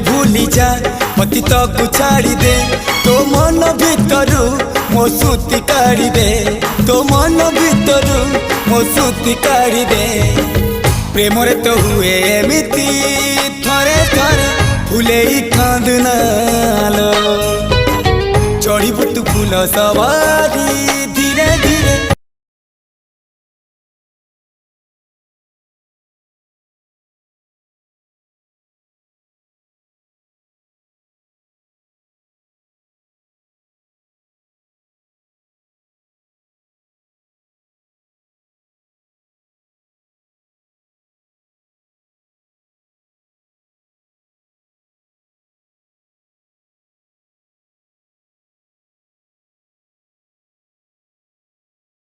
भूली जा अतीत को छाड़ी दे तो मन भितरु मो सुती काढ़ी दे तो मन भितरु मो सुती काढ़ी दे प्रेम रे तो हुए एमिति थरे थरे फूले कांदनालो चढ़ी बुटू फूल सवारी धीरे धीरे